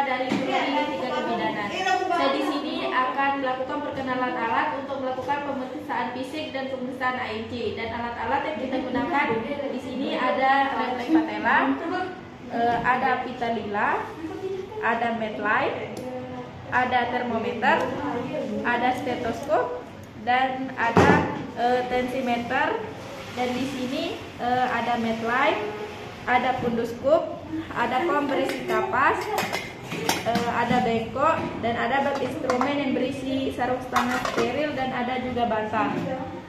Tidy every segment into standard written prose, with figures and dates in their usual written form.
dari Prodi 3 Kebidanan. Saya di sini akan melakukan perkenalan alat untuk melakukan pemeriksaan fisik dan pemeriksaan AEC. Dan alat-alat yang kita gunakan di sini ada rem patella, ada pita lila, ada medline, ada termometer, ada stetoskop, dan ada tensimeter. Dan di sini ada medline, ada punduskop, ada pom berisi kapas, ada bengkok, dan ada bak instrumen yang berisi sarung setengah steril, dan ada juga batang.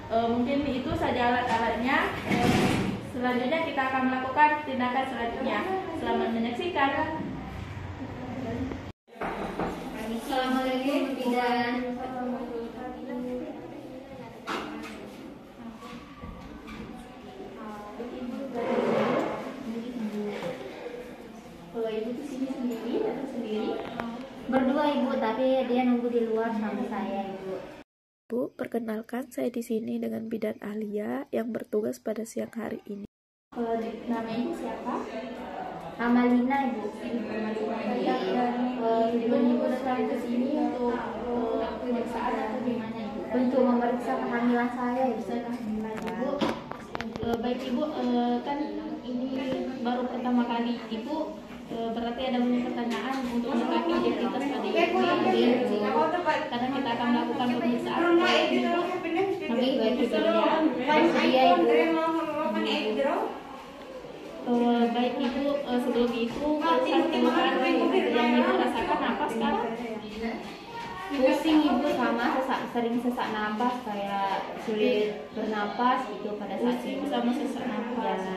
Mungkin itu saja alat-alatnya. Selanjutnya kita akan melakukan tindakan selanjutnya. Selamat menyaksikan. Assalamualaikum bidan. Ibu di sini sendiri atau sendiri? Berdua ibu, tapi dia nunggu di luar sama saya ibu. Bu, perkenalkan saya di sini dengan bidan Alia yang bertugas pada siang hari ini. Kalau nama ibu siapa? Amalina ibu. Ibu datang ke sini untuk pemeriksaan atau gimana ibu? Untuk memeriksa kehamilan saya ibu. Kehamilan ibu. Baik ibu, kan ini baru pertama kali ibu. Berarti ada banyak pertanyaan untuk melengkapi identitas pada ibu. Karena kita akan melakukan pemeriksaan pada ibu. Baik ibu ya. Bersedia ibu. Baik ibu, sebelum itu keluhan yang ibu rasakan apa sekarang? Pusing ibu sama sering sesak napas, kayak sulit bernapas gitu pada saat Pusing itu. sama sesak napas.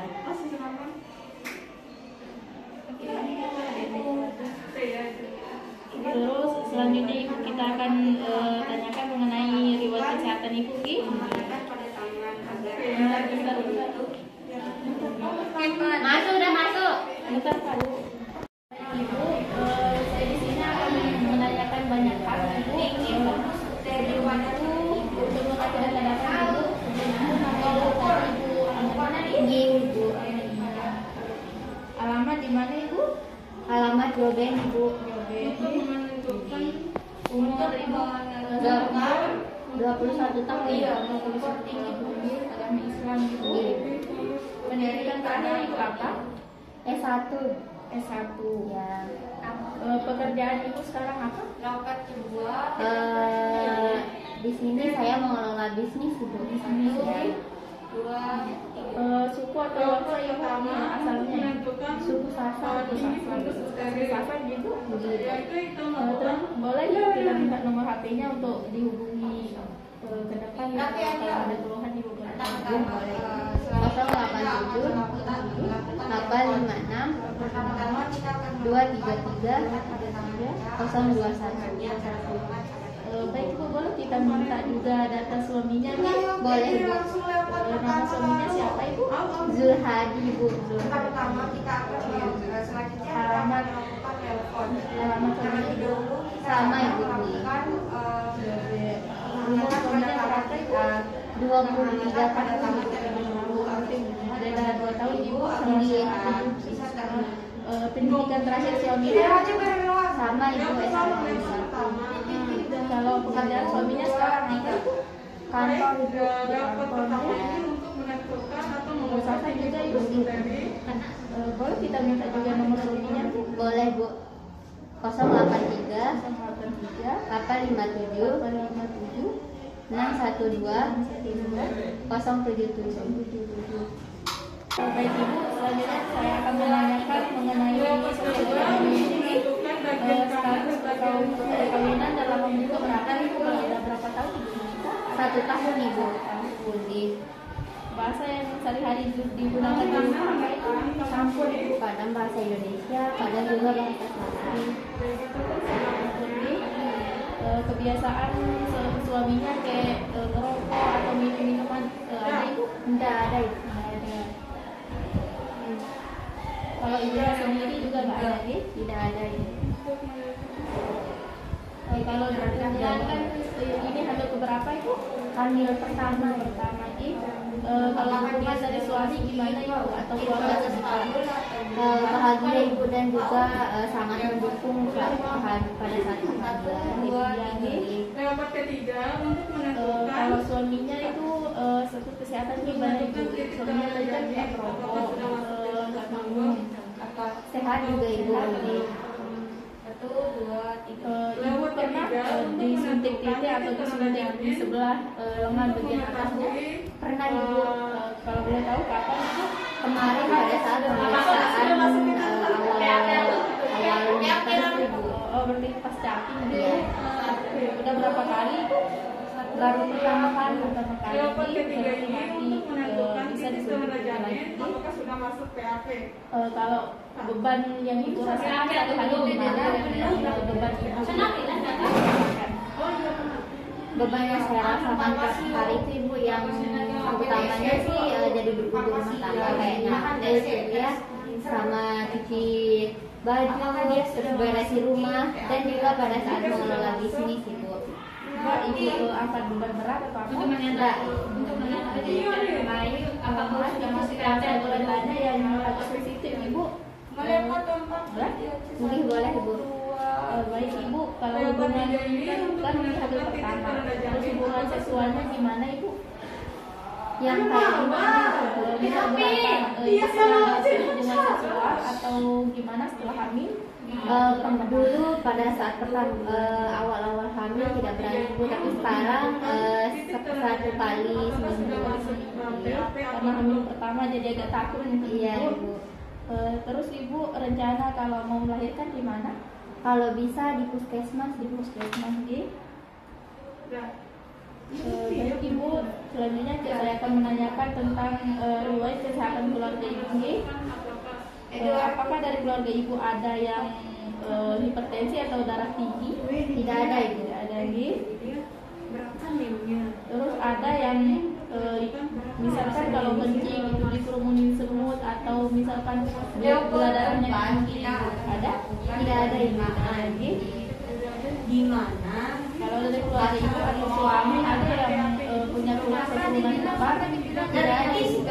Terus selanjutnya ibu kita akan tanyakan mengenai riwayat kesehatan ibu Ki. Masuk, udah masuk. Bentar Pak Bu. Ibu, saya di sini akan menanyakan banyak hal ibu. Dari waktu untuk mengatakan data ibu, ibu mana Ibu. alamat di mana ibu? Alamat Joben ibu. Umur ibu 21 tahun. Iya, 21 ibu. Agama Islam ibu. Pendidikan terakhir ibu apa? S1. S1. Ya. Pekerjaan ibu sekarang apa? Di sini saya mengelola bisnis ibu. Bisnis ya. Ya. Suku atau asalnya? Suku Sasak. Sasak gitu. Terus boleh ya kita minta nomor HP-nya untuk dihubungi ke depan ya, kalau ada keluhan ibu boleh. Boleh. 087 856 233 021. Baik ibu, boleh kita minta juga data suaminya nih? Boleh ibu. Nama suaminya siapa ibu? Zulhadi ibu. Alamat suaminya ibu? Sama ibu nih. Umur suaminya berapa ibu? 23 tahun. Beda 2 tahun ibu. Iya. Pendidikan terakhir suaminya Sama ibu S1. dan kalau pekerjaan suaminya sekarang apa ibu? Kantor ibu. Di kantor. Usaha juga ibu. Boleh kita minta juga nomor suaminya? Boleh bu. 083 083 857 857 612 077. Baik ibu, selanjutnya saya akan menanyakan mengenai status perkawinan dalam membuka berapa ibu? Sudah berapa tahun ibu menikah? 1 tahun ibu. Bahasa yang sehari-hari digunakan di rumah apa itu? Campur ibu, kadang bahasa Indonesia, kadang juga bahasa Sasak. Kebiasaan suaminya kayak ngerokok atau minum-minuman ada ibu? Enggak ada ibu. Kalau ibunya sendiri juga nggak ada ibu? Tidak ada ibu. Kalau kemudian kan ini hamil keberapa ibu? Hamil pertama. Ibu. Kalau hubungan dari suami gimana ibu atau keluarga sekitar? Bahagia ibu dan juga sangat mendukung pada saat kehamilan itu Rapat ketiga untuk menentukan kalau suaminya itu status kesehatan gimana ibu? Suaminya tadi kan tidak merokok, nggak minum, sehat juga ibu. Ibu pernah disuntik titik atau disuntik di sebelah lengan bagian atasnya? Pernah ibu. Kalau boleh tahu kapan ibu? Kemarin pada saat pemeriksaan awal ibu. Oh berarti pas caping dia. Udah berapa kali ibu? Baru pertama kali berarti nanti bisa disuntik lagi. Kalau beban yang ibu rasakan sehari-hari gimana? Beban ibu beban yang saya rasakan per hari itu ibu yang utamanya sih jadi ibu rumah tangga kayak nyates gitu ya, sama cuci baju, terus beresin rumah, dan juga pada saat mengelola bisnis ibu. Ibu angkat beban berat atau apa? Enggak. Apakah yang bulan yang agak sensitif ibu? Mungkin boleh ibu. Baik ibu, kalau hubungan kan ini hari pertama, terus hubungan seksualnya gimana ibu? Yang kayak gimana? Bisa melakukan hubungan seksual atau gimana setelah hamil? Dulu pada saat awal-awal hamil tidak berani ibu, tapi sekarang satu kali seminggu. Karena hamil pertama jadi agak takut nih. Iya ibu. Terus ibu rencana kalau mau melahirkan di mana? Kalau bisa di puskesmas Baik ibu, selanjutnya saya akan menanyakan tentang riwayat kesehatan keluarga ibu. Apakah dari keluarga ibu ada yang hipertensi atau darah tinggi? Tidak ada ibu. Tidak ada lagi. Terus ada yang misalkan kalau kencing itu dikerumunin semut atau misalkan gula darahnya tinggi, ada? Tidak ada ibu. Lagi. Gimana? Kalau dari keluarga ibu atau suami ada yang punya tulang keturunan kembar? Tidak ada ibu.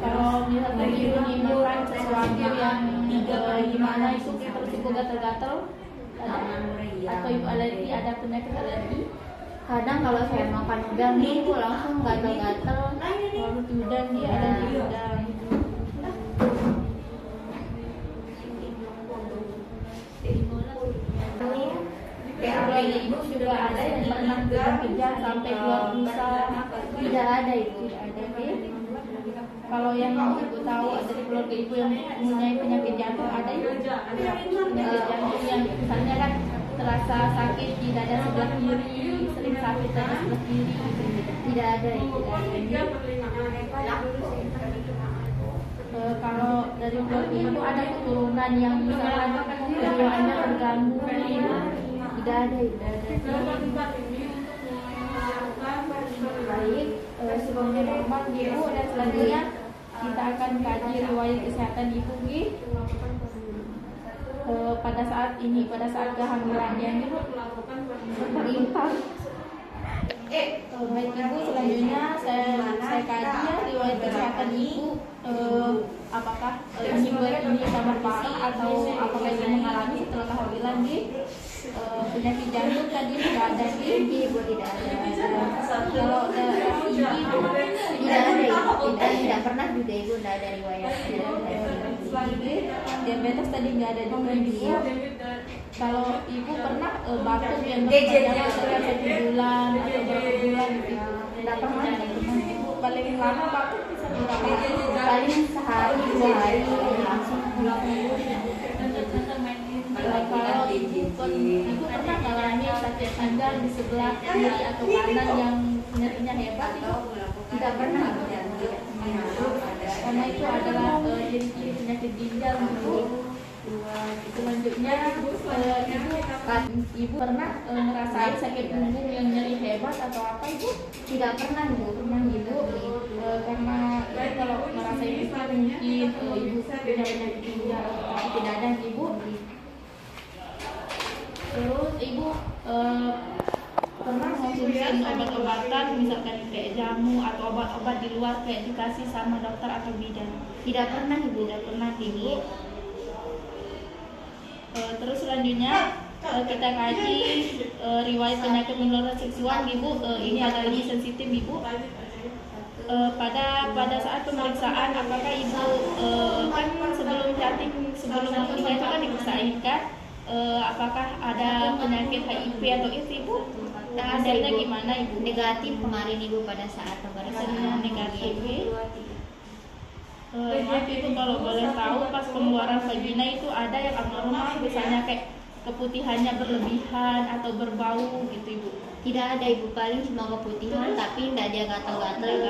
Kalau misalkan ibu makan sesuatu yang gimana itu terus ibu gatal-gatal, ada? Atau ibu alergi, ada penyakit alergi? Kadang kalau saya makan udang ibu langsung gatal-gatal. Kalau udang dia ada di udang. Keluarga ibu juga ada yang pernah kejang sampai keluar busa? Tidak ada ibu. Tidak ada. Kalau yang ibu tahu dari keluarga ibu yang mempunyai penyakit jantung, ada ibu? Penyakit jantung yang misalnya kan terasa sakit di dada sebelah kiri, sering sakit dada sebelah kiri. Tidak ada ibu. Kalau dari keluarga ibu ada keturunan yang misalkan kejiwaannya terganggu, tidak ada ibu. Baik, sebelumnya normal ibu, dan selanjutnya kita akan kaji riwayat kesehatan ibu pada saat ini, pada saat kehamilannya ibu berlimpah. Baik ibu, selanjutnya saya kaji ya riwayat kesehatan ibu, apakah ini tambah parah atau apakah ibu mengalami setelah kehamilan penyakit jantung tadi tidak ada Ibu tidak ada. Kalau darah tinggi tidak pernah juga ibu, tidak ada riwayat. Diabetes tadi nggak ada juga ibu. Kalau ibu pernah batuk yang berjalan sekitar 1 bulan atau berapa bulan gitu, tidak pernah. Ibu paling lama batuk bisa berapa? Paling sehari 2 hari langsung pulang. Kalau ibu pernah mengalami sakit pinggang di sebelah kiri atau kanan yang nyerinya hebat itu? Tidak pernah. Karena itu adalah ciri-ciri penyakit ginjal ibu. Selanjutnya ibu pernah ngerasain sakit punggung yang nyeri hebat atau apa ibu? Tidak pernah ibu. Pernah ibu. Karena kalau ngerasain itu mungkin ibu punya penyakit ginjal, tapi tidak ada ibu. Terus ibu pernah mengonsumsi dan obat-obatan misalkan kayak jamu atau obat-obat di luar kayak dikasih sama dokter atau bidan? Tidak pernah ibu. Tidak pernah ibu. Terus selanjutnya kita kaji riwayat penyakit menular seksual ibu. Ini agak lebih sensitif ibu. Pada saat pemeriksaan apakah ibu kan sebelum chatting sebelum menikah itu kan diperiksain kan apakah ada penyakit HIV atau AIDS ibu? Tidak ada ibu. Gimana ibu? Negatif kemarin ibu pada saat pemeriksaan. Negatif. Maaf ibu kalau boleh tahu pas pengeluaran vagina itu ada yang abnormal misalnya kayak keputihannya berlebihan atau berbau gitu ibu? Tidak ada ibu, paling cuma keputihan tapi tidak ada gatal-gatal.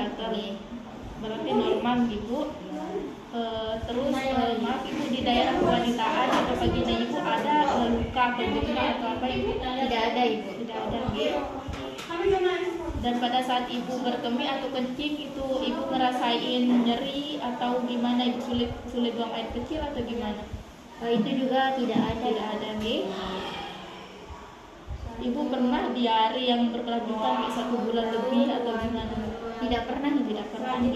Berarti normal ibu. Terus maaf ibu di daerah kewanitaan atau vagina ibu ada luka atau luka atau apa ibu? Tidak ada ibu. Tidak ada ibu. Dan pada saat ibu berkemih atau kencing itu ibu ngerasain nyeri atau gimana ibu sulit buang air kecil atau gimana? Itu juga tidak ada. Tidak ada ibu. Ibu pernah diare yang berkelanjutan 1 bulan lebih atau gimana? Tidak pernah ibu. Tidak pernah ibu.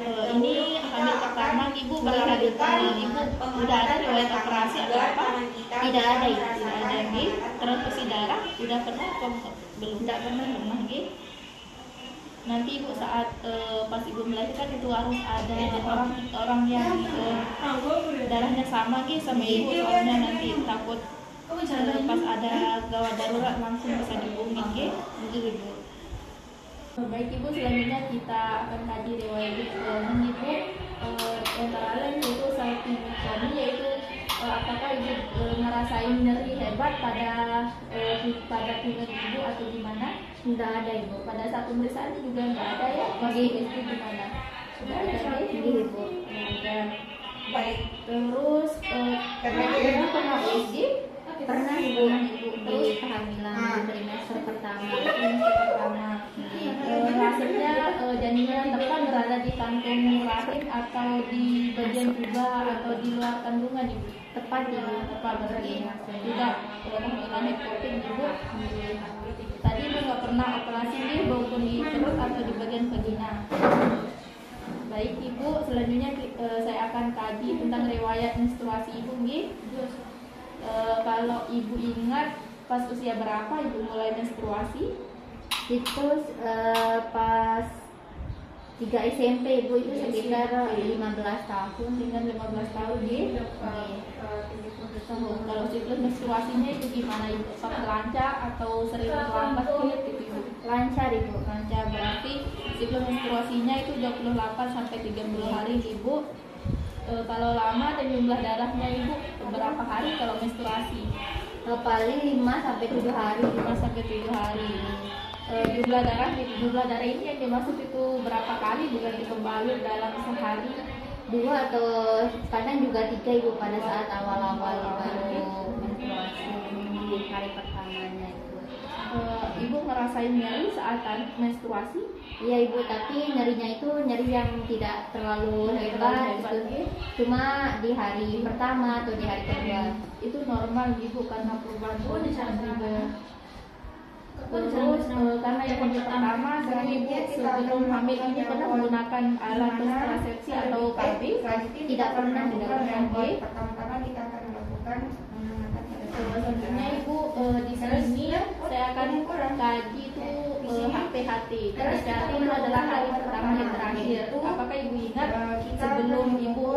Ini hamil pertama ibu berarti ibu udah ada riwayat operasi atau apa? Tidak ada ibu. Tidak ada ibu. Transfusi darah udah pernah atau belum? Tidak pernah ibu. Nanti ibu saat pas ibu melahirkan itu harus ada orang yang darahnya sama sama ibu soalnya nanti takut pas ada gawat darurat langsung bisa dihubungi ibu. Baik ibu, selanjutnya kita akan kaji riwayat ibu antara lain yaitu salpingectomy, yaitu apakah ibu ngerasain nyeri hebat pada pinggang ibu atau gimana? Tidak ada ibu. Pada saat pemeriksaan juga nggak ada ya? Masih itu gimana? Sudah ada ibu. Ada. Baik. Terus ibu pernah USG? Pernah ibu. Terus Di kehamilan di trimester pertama. Hasilnya janinnya tepat berada di kantung rahim atau di bagian tuba atau di luar kandungan ibu? Tepat ibu. Tepat berarti tidak kehamilan ektotik ibu. Tadi ibu nggak pernah operasi nih maupun di perut atau di bagian vagina. Baik ibu, selanjutnya saya akan kaji tentang riwayat menstruasi ibu nih. Kalau ibu ingat pas usia berapa ibu mulai menstruasi? Itu pas 3 SMP ibu, itu sekitar 15 tahun. Dengan 15 tahun di kalau siklus menstruasinya itu gimana ibu? Pas lancar atau sering terlambat gitu ibu? Lancar ibu. Lancar, berarti siklus menstruasinya itu 28 sampai 30 hari ibu. Kalau lama dan jumlah darahnya ibu berapa hari kalau menstruasi? Paling 5 sampai 7 hari. 5 sampai 7 hari. Jumlah darah ini yang dimaksud itu berapa kali berganti kembali dalam sehari? 2 atau kadang juga 3 ibu pada saat awal-awal baru menstruasi di hari pertamanya itu. Ibu ngerasain nyeri saat menstruasi? Iya ibu, tapi nyerinya itu nyeri yang tidak terlalu hebat gitu. Cuma di hari pertama atau di hari kedua. Itu normal ibu karena perubahan hormon juga. Terus karena yang pertama dulu ibu sebelum hamil ini pernah menggunakan alat kontrasepsi atau KB? Tidak pernah. Pertama-tama kita akan melakukan selanjutnya ibu di sini saya akan kaji itu HPHT. HPHT itu adalah hari pertama yang terakhir. Apakah ibu ingat sebelum ibu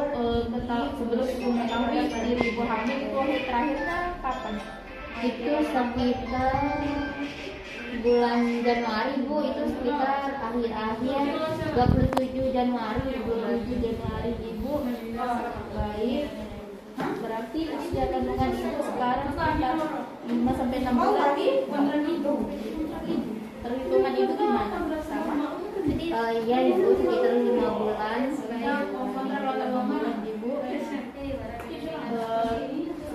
mengetahui diri ibu hamil itu hari terakhirnya kapan? Itu sekitar bulan Januari ibu, itu sekitar akhir-akhir 27 Januari ibu. Baik, berarti usia kandungan ibu sekarang sekitar 5 sampai 6 bulan perhitungan ibu gimana? Sama? Iya ibu, sekitar 5 bulan. Ibu,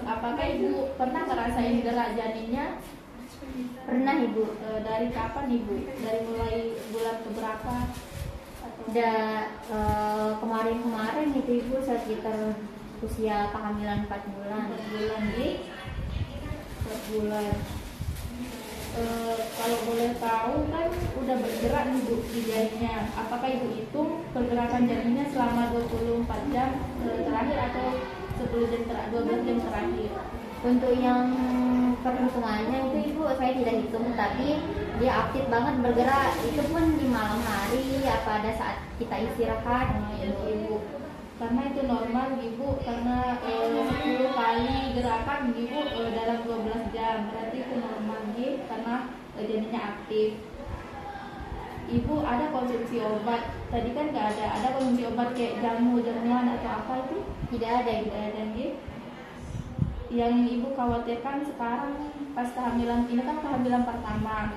apakah ibu pernah ngerasain gerak janinnya? Pernah ibu. Dari kapan ibu? Dari mulai bulan keberapa? Kemarin itu ibu sekitar usia kehamilan 4 bulan. 4 bulan. Kalau boleh tahu kan udah bergerak nih Bu di jarinya. Apakah Ibu hitung pergerakan jarinya selama 24 jam terakhir atau 12 jam terakhir? Untuk yang perhitungannya itu Ibu saya tidak hitung, tapi dia aktif banget bergerak. Itu pun di malam hari apa ada saat kita istirahat Ibu. Karena itu normal Ibu, karena 10 kali gerakan Ibu dalam 12 jam, berarti itu normal gitu, karena jadinya aktif. Ibu ada konsumsi obat? Tadi kan nggak ada konsumsi obat kayak jamuan atau apa itu? Tidak ada Ibu. Tidak ada gitu. Yang Ibu khawatirkan sekarang pas kehamilan ini kan kehamilan pertama,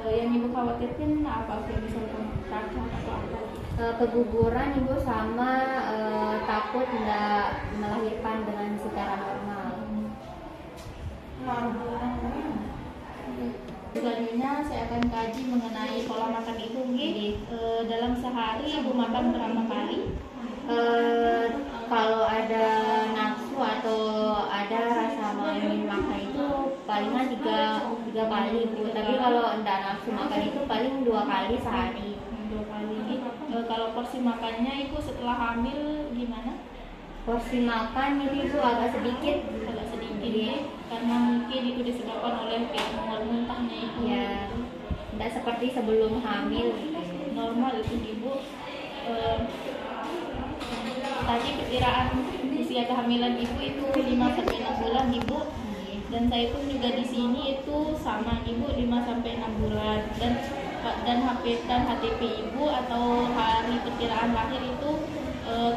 yang Ibu khawatirkan apa? Kayak misalnya cacat atau apa? Keguguran Ibu sama takut tidak melahirkan dengan secara normal. Selanjutnya saya akan kaji mengenai pola makan Ibu. Dalam sehari Ibu makan berapa kali? Kalau ada nafsu atau ada rasa mau ingin makan itu palingan tiga kali Bu. Tapi kalau enggak nafsu makan itu paling 2 kali sehari. 2 kali. Kalau porsi makannya Ibu setelah hamil gimana? Porsi makan ini Ibu agak sedikit karena mungkin itu disebabkan oleh kayak muntahnya Ibu. Ya, tidak seperti sebelum hamil. Normal itu Ibu. Tadi perkiraan usia kehamilan Ibu itu 5-6 bulan Ibu. Dan saya pun juga di sini itu sama Ibu 5-6 bulan dan HTP Ibu atau hari perkiraan lahir itu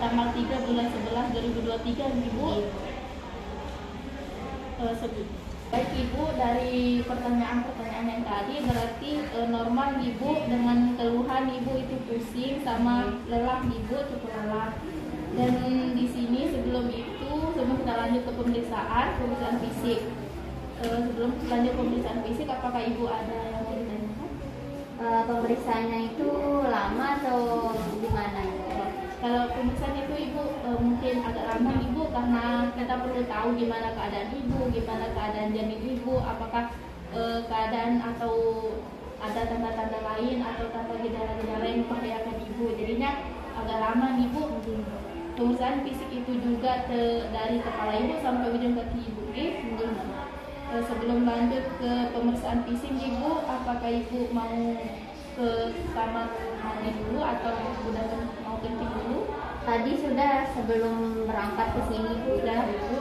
tanggal 3 bulan 11 2023 Ibu. Baik Ibu, dari pertanyaan-pertanyaan yang tadi berarti normal Ibu dengan keluhan Ibu itu pusing sama lelah Ibu, cukup lelah. Dan di sini sebelum kita lanjut ke pemeriksaan fisik. Sebelum lanjut pemeriksaan fisik, apakah Ibu ada yang mau ditanyakan? Pemeriksaannya itu lama atau gimana? Kalau pemeriksaan itu Ibu mungkin agak lama Ibu, karena kita perlu tahu gimana keadaan Ibu, gimana keadaan janin Ibu, apakah keadaan atau ada tanda-tanda lain atau tanda gejala-gejala yang membahayakan Ibu. Jadinya agak lama Ibu. Pemeriksaan fisik itu juga dari kepala Ibu sampai ujung kaki Ibu. Sebelum lanjut ke pemeriksaan fisik Ibu, apakah Ibu mau ke kamar mandi dulu atau sudah mau kencing dulu? Tadi sudah sebelum berangkat ke sini Bu. Sudah Ibu,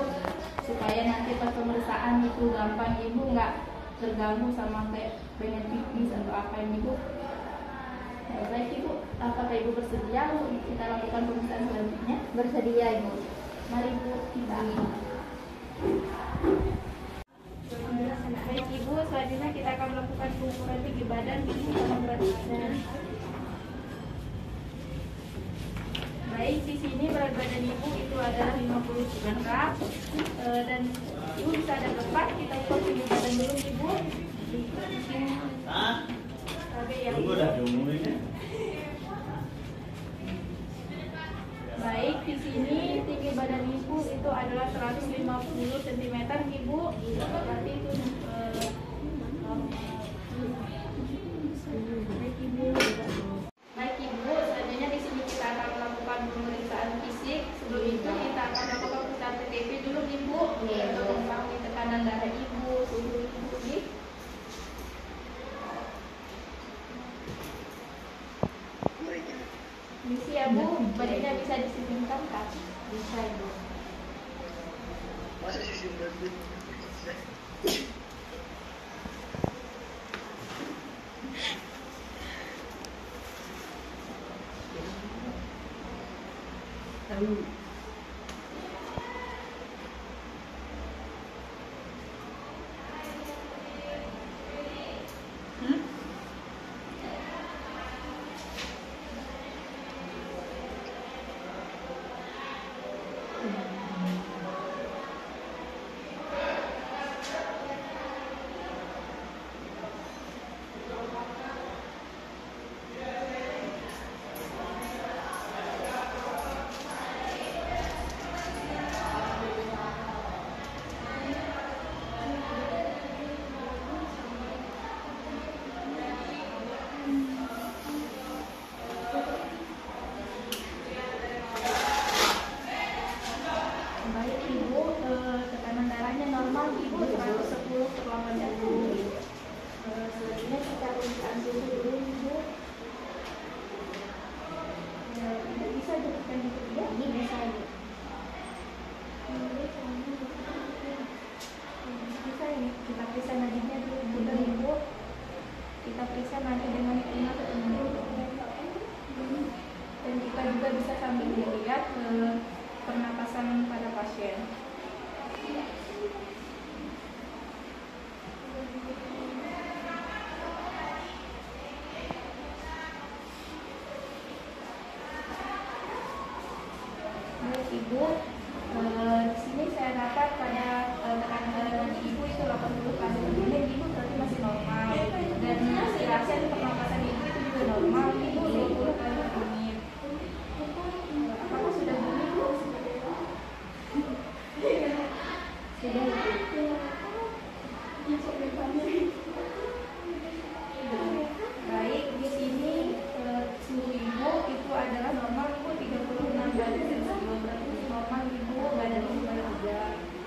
supaya nanti pas pemeriksaan itu gampang Ibu, nggak terganggu sama kayak pengen pipis atau apa yang Ibu. Baik Ibu, apakah Ibu bersedia untuk kita lakukan pemeriksaan selanjutnya? Bersedia Ibu. Mari Bu, kita. Baik Ibu, selanjutnya kita akan melakukan pengukuran tinggi badan Ibu sama berat badan. Baik, di sini berat badan Ibu itu adalah 50 gram dan Ibu bisa ada depan, kita ukur tinggi badan dulu Ibu. Baik, di sini tinggi badan Ibu itu adalah 150 cm Ibu. Berarti itu Baik Ibu, selanjutnya di sini kita akan melakukan pemeriksaan fisik. Sebelum itu kita akan melakukan pemeriksaan TTP dulu Ibu, untuk mengetahui tekanan darah Ibu, suhu Ibu. Misi ya Bu, badannya bisa disingkirkan kan? Bisa Ibu. pernapasan pada pasien. Ibu, di sini saya dapat pada tekanan ibu itu 80 kali per menit, ibu berarti masih normal, dan hasil pernapasan ibu itu juga normal, ibu 20 kali per menit. Apakah sudah bunyi bu? Sudah. Baik, di sini suhu ibu itu adalah normal, ibu 36 derajat Celcius, berarti normal ibu nggak ada gejala juga.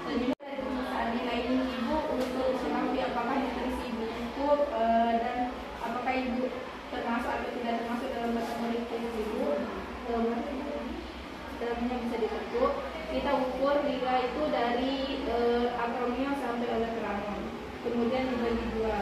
Selanjutnya dari pemeriksaan lain ibu untuk mengetahui apakah nutrisi ibu cukup dan apakah ibu termasuk atau tidak termasuk dalam kategori ibu, dalamnya bisa ditekuk. Kita ukur nilai itu dari akromio sampai oleh keramon, kemudian dibagi dua.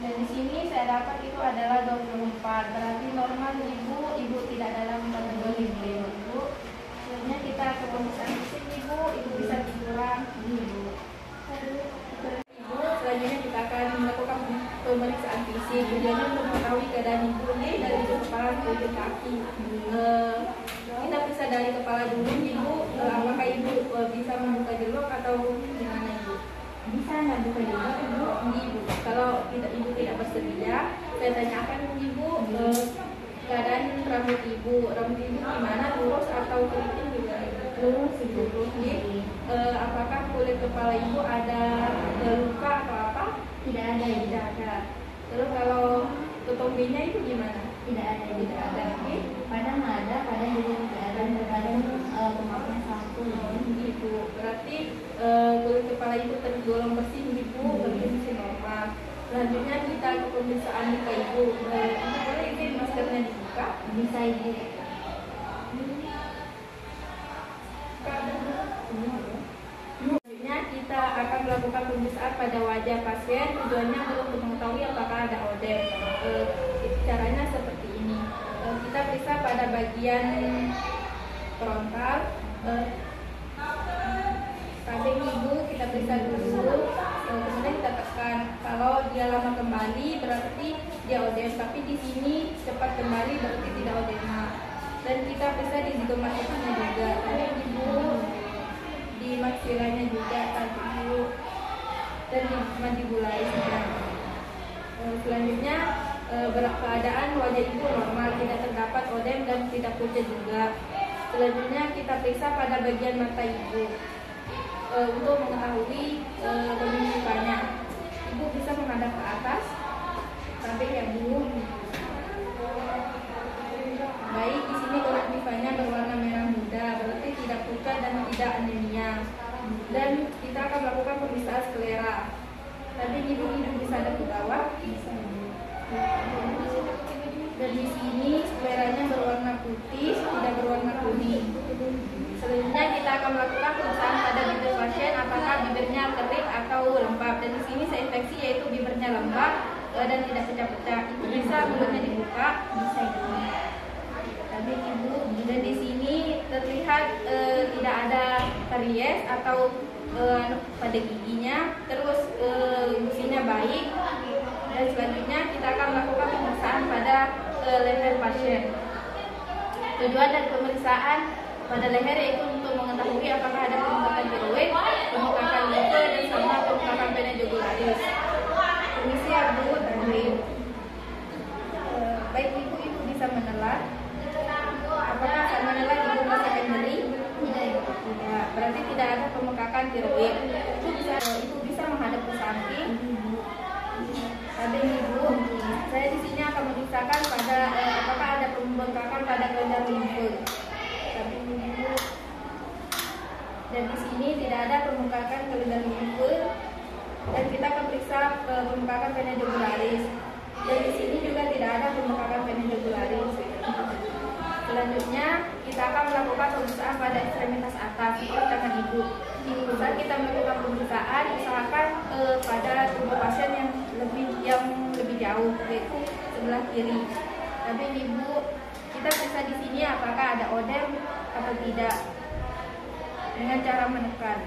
Dan di sini saya dapat itu adalah 24, berarti normal ibu tidak dalam kategori ibu. Selanjutnya kita ke pemeriksaan fisik ibu bisa kurang ibu. Selanjutnya kita akan melakukan pemeriksaan fisik, tujuannya untuk mengetahui keadaan ibu dari kepala sampai kaki. Kita periksa dari kepala dulu ibu, apakah ibu bisa membuka jelok atau gimana ibu? Bisa nggak buka jelok ibu? Kalau ibu tidak bersedia, saya tanyakan ibu keadaan rambut ibu gimana, lurus atau keriting juga? Lurus ibu. Apakah kulit kepala ibu ada luka atau apa? Tidak ada. Tidak ada. Terus kalau ketombenya itu gimana? Tidak ada. Kadang ada, kadang juga tidak ada. Kadang pemakaian satu ibu. Berarti kulit kepala ibu tergolong bersih ibu, berarti masih normal. Selanjutnya kita ke pemeriksaan muka ibu. Ibu boleh izin maskernya dibuka? Bisa ibu. Selanjutnya kita akan melakukan pemeriksaan pada wajah pasien, tujuannya untuk mengetahui apakah ada odem. Caranya seperti ini. Kita periksa pada bagian frontal, samping ibu kita periksa dulu, kemudian kita tekan. Kalau dia lama kembali berarti dia odem, tapi di sini cepat kembali berarti tidak odema. Dan kita periksa di zigomatiknya juga, tadi ibu di maksilanya juga tadi ibu, dan di mandibularisnya. Selanjutnya keadaan wajah ibu normal, tidak terdapat odem dan tidak pucat juga. Selanjutnya kita periksa pada bagian mata ibu untuk mengetahui kondisi mukanya. Ibu bisa menghadap ke atas sampai ya bu. Baik, di sini konjungtivanya berwarna merah muda, berarti tidak pucat dan tidak anemia. Dan kita akan melakukan pemeriksaan sklera. Tadi ibu bisa ada ke bawah. Dan di sini skleranya berwarna putih, tidak berwarna kuning. Selanjutnya kita akan melakukan pemeriksaan pada bibir pasien, apakah bibirnya kering atau lembab. Dan di sini saya infeksi yaitu bibirnya lembab dan tidak pecah-pecah. Ibu bisa mulutnya dibuka, bisa ibu. Tapi ibu, dan di sini terlihat tidak ada karies atau pada giginya, terus gusinya baik. Dan selanjutnya kita akan melakukan pemeriksaan pada leher pasien. Tujuan dari pemeriksaan pada leher yaitu untuk mengetahui apakah ada pembengkakan tiroid, pembengkakan limfe, dan sama pembengkakan vena jugularis. Permisi ya bu, baik ibu bisa menelan. Apakah saat menelan ibu merasakan nyeri? Tidak. Berarti tidak ada pembengkakan tiroid. Ibu bisa menghadap ke samping. Tadi ibu, saya di sini akan memeriksakan pada apakah ada pembengkakan pada kelenjar limfe. Tadi ibu, dan di sini tidak ada pembengkakan kelenjar limfe. Dan kita akan periksa pembengkakan vena jugularis. Dan di sini juga tidak ada pembengkakan vena jugularis. Selanjutnya kita akan melakukan pemeriksaan pada ekstremitas atas seperti tangan ibu. Saat kita melakukan pemeriksaan, usahakan pada tubuh pasien yang lebih jauh, yaitu sebelah kiri. Tapi ibu, kita periksa di sini apakah ada odem atau tidak dengan cara menekan.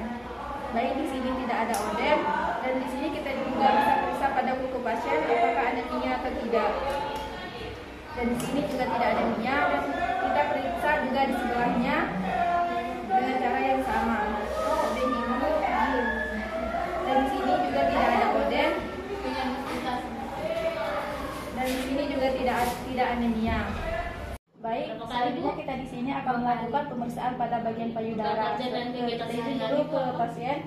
Baik, di sini tidak ada odem, dan di sini kita juga bisa periksa pada kuku pasien apakah ada minyak atau tidak. Dan di sini juga tidak ada minyak, dan kita periksa juga di sebelahnya dengan cara yang sama. Dan di sini juga tidak ada odem, dan di sini juga tidak anemia. Baik, selanjutnya kita di sini akan melakukan pemeriksaan pada bagian payudara. Kita dulu ke pasien.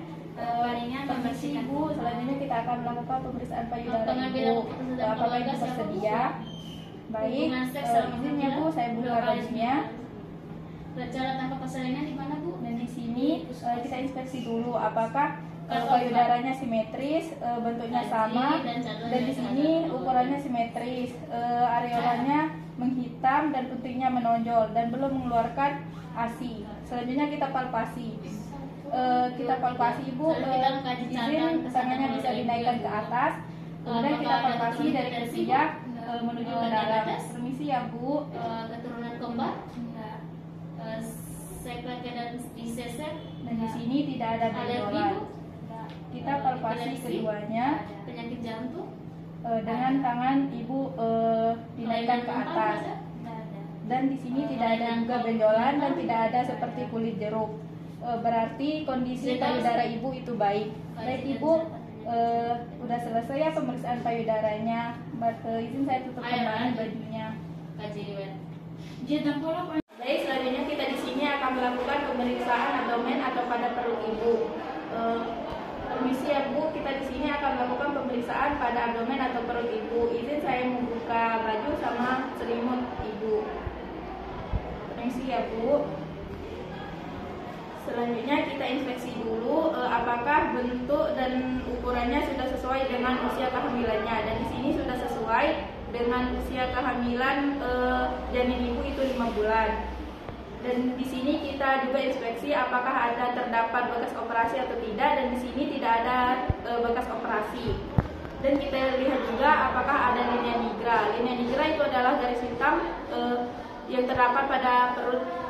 Permisi ibu, selanjutnya kita akan melakukan pemeriksaan payudara ibu. Apakah ibu bersedia? Baik, izinnya bu, saya buka bajunya. Cara tanpa persalinan di mana bu? Dan di sini kita inspeksi dulu apakah payudaranya simetris, bentuknya sama, dan di sini ukurannya simetris, areolanya menghitam dan putingnya menonjol dan belum mengeluarkan ASI. Selanjutnya kita palpasi. Ibu, izin tangannya bisa dinaikkan ke atas. Kemudian kita palpasi dari ketiak menuju ke dalam. Permisi ya bu. Keturunan kembar, sekretnya dan diseser. Dan di sini tidak ada benjolan. Kita palpasi keduanya. Penyakit jantung. Dengan tangan ibu dinaikkan ke atas, dan di sini tidak ada juga benjolan dan tidak ada seperti kulit jeruk. Berarti kondisi payudara ibu itu baik. Baik ibu, udah selesai ya pemeriksaan payudaranya. Izin saya tutup kembali bajunya. Baik, selanjutnya kita di sini akan melakukan pemeriksaan abdomen atau pada perut ibu. Permisi ya bu, kita di sini akan melakukan pemeriksaan pada abdomen atau perut ibu. Izin saya membuka baju sama selimut ibu. Permisi ya bu. Selanjutnya kita inspeksi dulu apakah bentuk dan ukurannya sudah sesuai dengan usia kehamilannya. Dan di sini sudah sesuai dengan usia kehamilan janin ibu itu 5 bulan. Dan di sini kita juga inspeksi apakah ada terdapat bekas operasi atau tidak, dan di sini tidak ada bekas operasi. Dan kita lihat juga apakah ada linea nigra. Linea nigra itu adalah garis hitam yang terdapat pada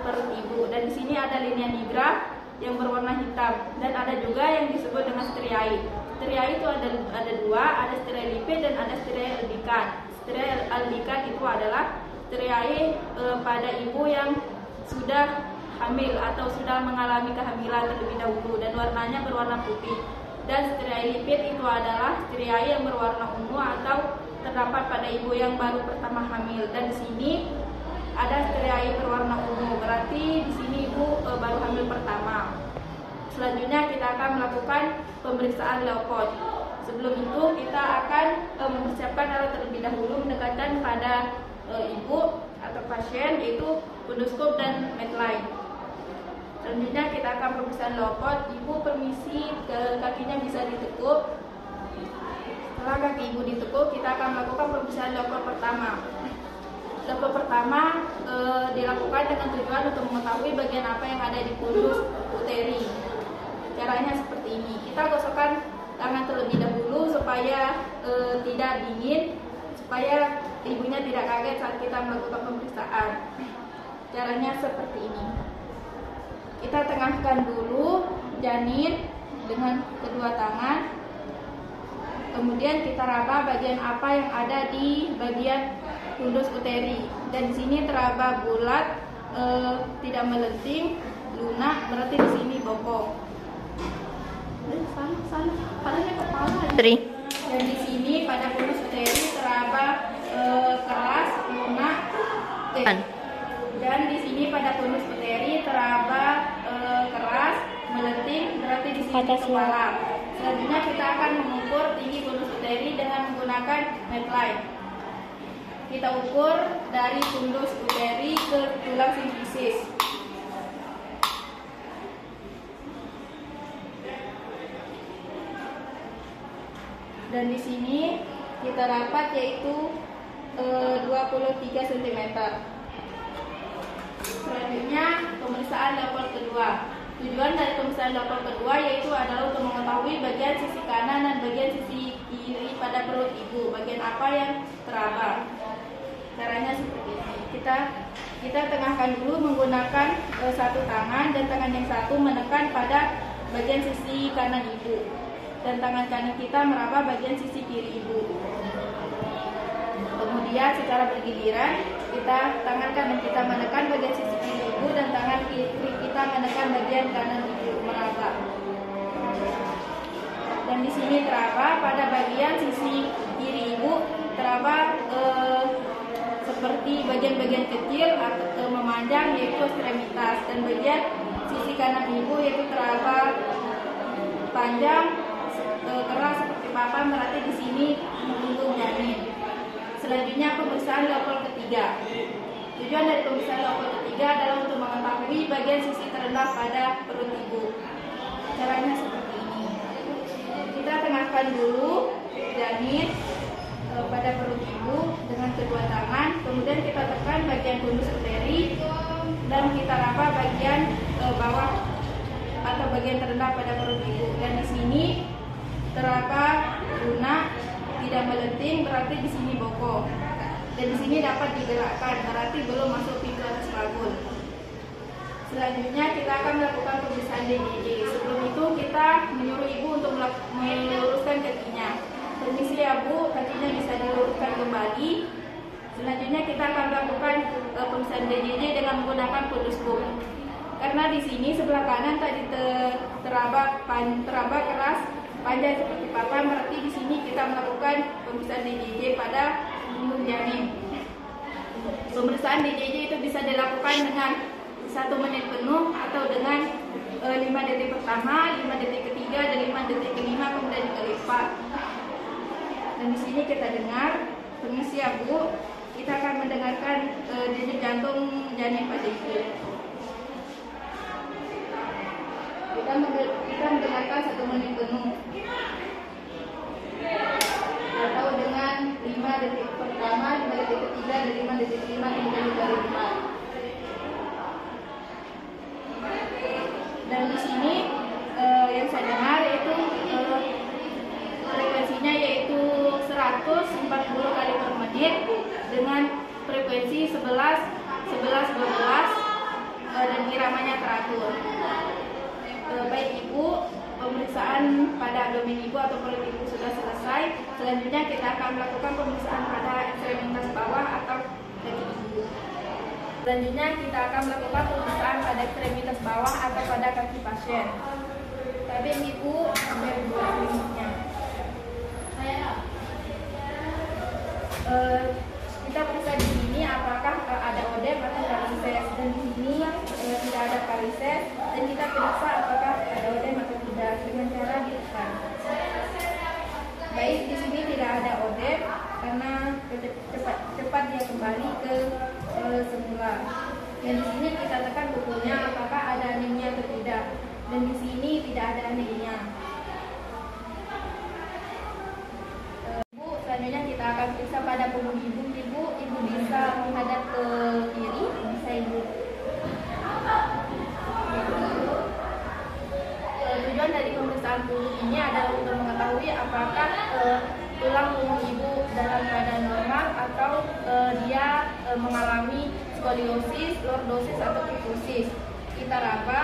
perut ibu. Dan di sini ada linea nigra yang berwarna hitam, dan ada juga yang disebut dengan striae. Striae itu ada dua, ada striae lipid dan ada striae albican. Striae albican itu adalah striae pada ibu yang sudah hamil atau sudah mengalami kehamilan terlebih dahulu, dan warnanya berwarna putih. Dan striae lipid itu adalah striae yang berwarna ungu atau terdapat pada ibu yang baru pertama hamil. Dan di sini ada striae berwarna ungu, berarti di sini ibu baru hamil pertama. Selanjutnya kita akan melakukan pemeriksaan Leopold. Sebelum itu kita akan mempersiapkan alat terlebih dahulu mendekatkan pada ibu atau pasien, yaitu fundoskop dan medline. Selanjutnya kita akan pemeriksaan Leopold. Ibu permisi, kakinya bisa ditekuk. Setelah kaki ibu ditekuk, kita akan melakukan pemeriksaan Leopold pertama. Leopold pertama dilakukan dengan tujuan untuk mengetahui bagian apa yang ada di fundus uteri. Caranya seperti ini. Kita gosokkan tangan terlebih dahulu supaya tidak dingin, supaya ibunya tidak kaget saat kita melakukan pemeriksaan. Caranya seperti ini. Kita tengahkan dulu janin dengan kedua tangan. Kemudian kita raba bagian apa yang ada di bagian fundus uteri. Dan di sini teraba bulat, tidak melenting, lunak, berarti di sini bokong. Sana, padanya kepala. Dan di sini pada fundus uteri teraba keras, lunak, dan di sini pada fundus uteri teraba keras, melenting, berarti di sini kepala. Selanjutnya kita akan mengukur tinggi fundus uteri dengan menggunakan medline. Kita ukur dari fundus uteri ke tulang simfisis. Dan di sini kita rapat yaitu 23 cm. Selanjutnya pemeriksaan level kedua. Tujuan dari pemeriksaan level kedua yaitu adalah untuk mengetahui bagian sisi kanan dan bagian sisi kiri pada perut ibu, bagian apa yang teraba. Caranya seperti ini. Kita tengahkan dulu menggunakan satu tangan, dan tangan yang satu menekan pada bagian sisi kanan ibu, dan tangan kanan kita meraba bagian sisi kiri ibu. Kemudian secara bergiliran kita tangan kanan kita menekan bagian sisi kiri ibu, dan tangan kiri kita menekan bagian kanan ibu meraba. Dan di sini teraba pada bagian sisi kiri ibu, teraba seperti bagian-bagian kecil atau memanjang yaitu ekstremitas, dan bagian sisi kanan ibu yaitu teraba panjang keras seperti papan, berarti di sini mengandung janin. Selanjutnya pemeriksaan level ketiga. Tujuan dari pemeriksaan level ketiga adalah untuk mengetahui bagian sisi terendah pada perut ibu. Caranya seperti ini. Kita tengahkan dulu janin pada perut ibu dengan kedua tangan, kemudian kita tekan bagian fundus uteri dan kita raba bagian bawah atau bagian terendah pada perut ibu. Dan di sini teraba lunak, tidak melenting, berarti di sini bokong. Dan di sini dapat digerakkan, berarti belum masuk pintu atas pelagul. Selanjutnya kita akan melakukan pemeriksaan DJJ. Sebelum itu kita menyuruh ibu untuk meluruskan kakinya. Permisi ya Bu, kakinya bisa diluruskan kembali. Selanjutnya kita akan melakukan pemeriksaan DJJ dengan menggunakan funduskum. Karena di sini sebelah kanan tadi teraba keras, panjang seperti papan, berarti di sini kita melakukan pemeriksaan DJJ pada punggung janin. Pemeriksaan DJJ itu bisa dilakukan dengan 1 menit penuh atau dengan 5 detik pertama, 5 detik ketiga, dan 5 detik kelima, kemudian dilipat. Dan di sini kita dengar, permisi ya Bu, kita akan mendengarkan denyut jantung janin pada ibu. Kita mendengarkan 1 menit penuh atau dengan 5 detik pertama, 5 detik ketiga, dan 5 detik kelima, kemudian dilipat. Dan di sini yang saya dengar yaitu frekuensinya yaitu 140 kali per menit dengan frekuensi 11, 11, 12 dan iramanya teratur. Baik Ibu, pemeriksaan pada abdomen Ibu atau perut Ibu sudah selesai. Selanjutnya kita akan melakukan pemeriksaan pada ekstremitas bawah atau kaki Ibu. Selanjutnya kita akan melakukan pemeriksaan pada ekstremitas bawah atau pada kaki pasien. Tapi Ibu ambil dua kliniknya. Kita periksa di sini apakah ada odem atau varises, dan di sini tidak ada varises, dan kita periksa apakah ada odem atau tidak dengan cara ditekan. Baik, di sini tidak ada odem karena cepat dia kembali ke semula. Dan di sini kita tekan bukunya apakah ada anemia atau tidak, dan di sini tidak ada anemia. Selanjutnya kita akan periksa pada punggung ibu. Ibu bisa menghadap ke kiri, bisa Ibu. Tujuan dari pemeriksaan punggung ini adalah untuk mengetahui apakah tulang punggung ibu dalam keadaan normal atau dia mengalami skoliosis, lordosis atau kifosis. Kita raba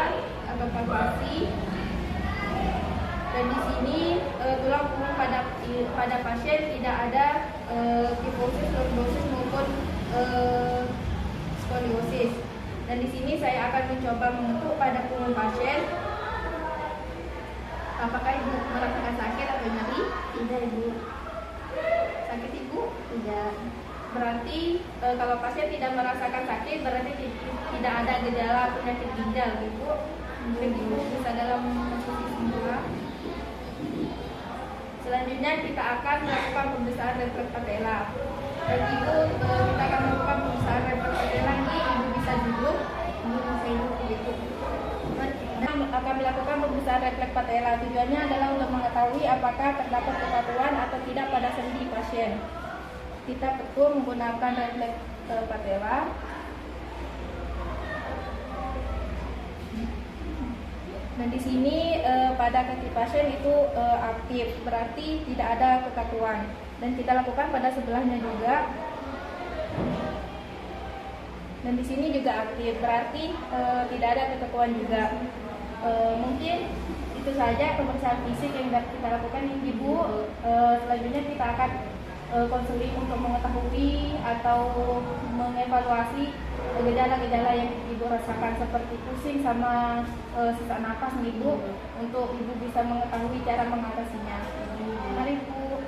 atau palpasi. Dan di sini tulang punggung pada pasien tidak ada kifosis, lordosis maupun skoliosis. Dan di sini saya akan mencoba mengetuk pada punggung pasien. Apakah Ibu merasakan sakit atau nyeri? Tidak Ibu. Sakit Ibu? Tidak. Berarti kalau pasien tidak merasakan sakit, berarti tidak ada gejala penyakit ginjal Ibu. Ibu bisa dalam posisi semula. Selanjutnya kita akan melakukan pemeriksaan refleks patella. Dan Ibu kita akan melakukan pemeriksaan refleks patella ini. Ibu bisa duduk, Ibu bisa duduk. Dan akan melakukan pemeriksaan refleks refleks patella. Tujuannya adalah untuk mengetahui apakah terdapat kekakuan atau tidak pada sendi pasien. Kita petung menggunakan refleks patella. Dan di sini pada kaki pasien itu aktif, berarti tidak ada kekakuan. Dan kita lakukan pada sebelahnya juga. Dan di sini juga aktif, berarti tidak ada kekakuan juga. Mungkin itu saja pemeriksaan fisik yang dapat kita lakukan Ibu. Selanjutnya kita akan konseling untuk mengetahui atau mengevaluasi gejala-gejala yang Ibu rasakan seperti pusing sama sesak napas Ibu, untuk Ibu bisa mengetahui cara mengatasinya. Mari Bu.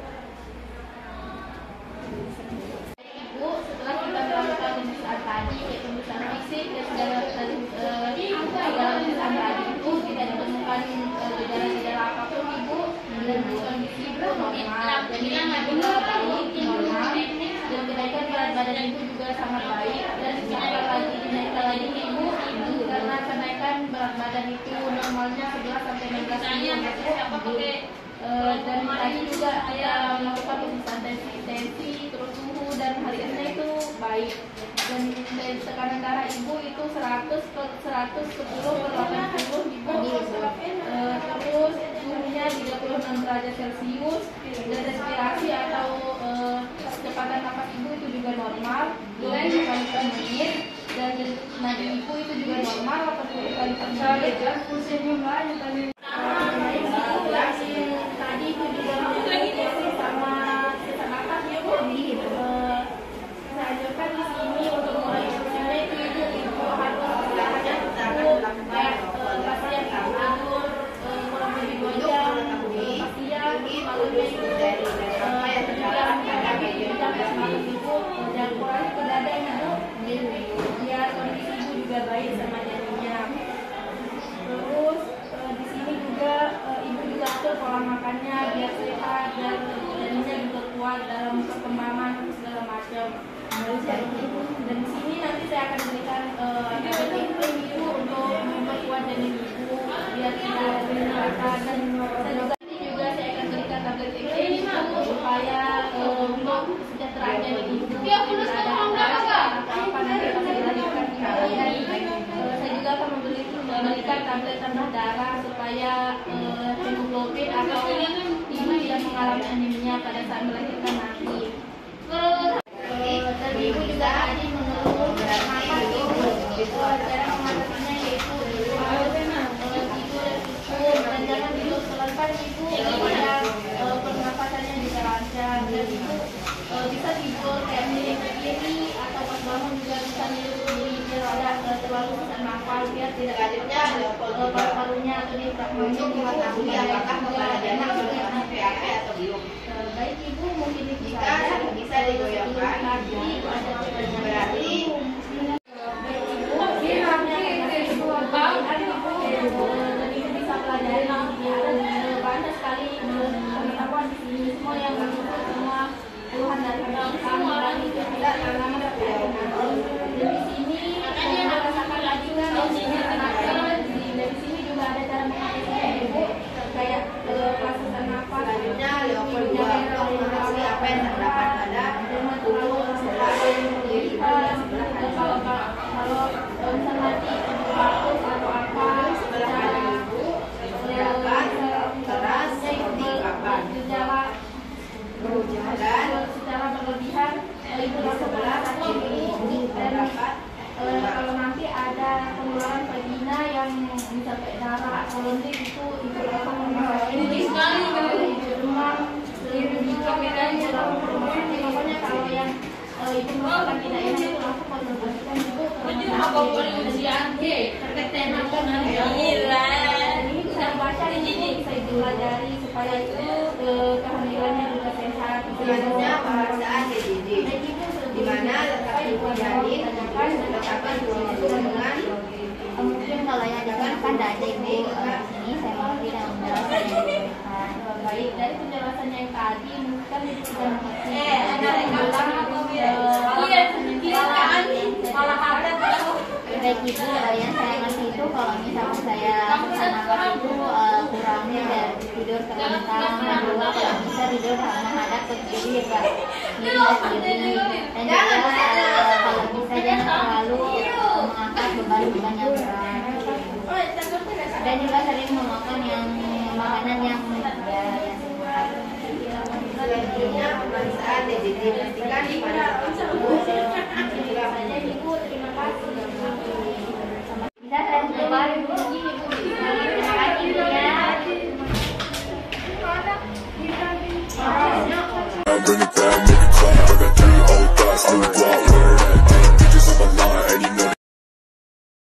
Ibu, setelah kita melakukan pemeriksaan tadi, yaitu pemeriksaan fisik dan segala pemeriksaan tadi itu tidak ditemukan gejala-gejala apapun Ibu, dan kondisi Ibu normal, dan Ibu baik, normal, dan kenaikan berat badan Ibu juga sangat baik, dan akan lagi dinaikkan lagi Ibu, karena kenaikan berat badan itu normalnya 11 sampai 16 kilo. Dan tadi juga saya melakukan pemeriksaan tensi, terus suhu dan hariannya itu baik. Dan tekanan darah Ibu itu 100/110/80 Ibu. Terus suhunya 36 derajat Celcius, dan respirasi atau kecepatan napas Ibu itu juga normal, 20 kali per menit, dan nadi Ibu itu juga normal 80 kali per menit. Tadi Ibu juga mengalami sama sesak napas ya Bu. Saya ajarkan di sini untuk mulai instruksinya itu Ibu harus belajar kayak pasien tidur kurang lebih 2 jam, pasien malamnya itu berjalan kaki sampai semalam Ibu, dan kurangi ke dada Ibu, biar kondisi Ibu juga baik sama jadinya. Terus di sini juga Ibu juga atur pola makannya biar sehat dan jadinya juga kuat dalam perkembangan segala macam. Dan di sini nanti saya akan berikan tablet Ibu untuk memperkuat janin Ibu biar tidak merasa, dan saya juga saya akan berikan tablet Ibu supaya untuk kesejahteraan janin Ibu tidak ada apa nanti pas dilahirkan Ibu. Saya juga akan memberikan tablet tambah darah supaya hemoglobin atau Ibu tidak mengalami anemia pada saat melahirkan nanti. Dan Ibu juga tadi mengeluh napas Ibu. Cara mengatasinya yaitu Ibu harus tidur dan cukup, dan jangan tidur terlentang Ibu supaya pernapasannya juga lancar, dan Ibu bisa tidur kayak miring ke kiri atau pas bangun juga bisa miring ke kiri biar tidak terlalu sesak napas, biar tidak ada paru-parunya atau diafragmanya mengetahui apakah kepala janin sudah PAP atau belum. Baik Ibu, mungkin itu saja. Bisa digoyangkan lagi ada berarti Ibu bisa pelajari banyak sekali pengetahuan di sini, semua yang menurut semua keluhan dari kami itu tidak pernah mendapatkan. Dan di sini merasakan lagi kan dari sini juga ada cara mengatasinya Ibu, kayak sesak napas, apa yang terdapat pada kalau nanti batuk atau apa keras gejala secara berlebihan Ibu langsung berhati dan kalau nanti ada penularan vagina yang bisa kayak darah atau lendir itu Ibu langsung demam pokoknya kalau yang Ibu merasakan tidak enak itu langsung konsultasikan Ibu ini bisa baca ini bisa Ibu pelajari supaya itu kehamilannya juga sehat. Selanjutnya pemeriksaan DDD, di mana letak ibu janin diletakkan dengan Mungkin kalau yang ditanyakan ada Ibu ini saya mau tidak menjelaskan. Baik, dari penjelasan yang tadi mungkin Ibu sudah mengerti. Baik Ibu, yang saya ngerti itu kalau misalnya saya rencanakan itu kurangnya dari tidur sebentar, kedua kalau bisa tidur menghadap ke kiri ya, kiri dan juga kalau bisa jangan terlalu mengangkat beban-beban yang berat dan juga sering memakan makanan yang sehat. Selanjutnya pemeriksaan DJJ pastikan pada tersebut. Terima kasih. Bisa saya keluar Ibu. Terima kasih Ibu ya. Bring it down, make it clap.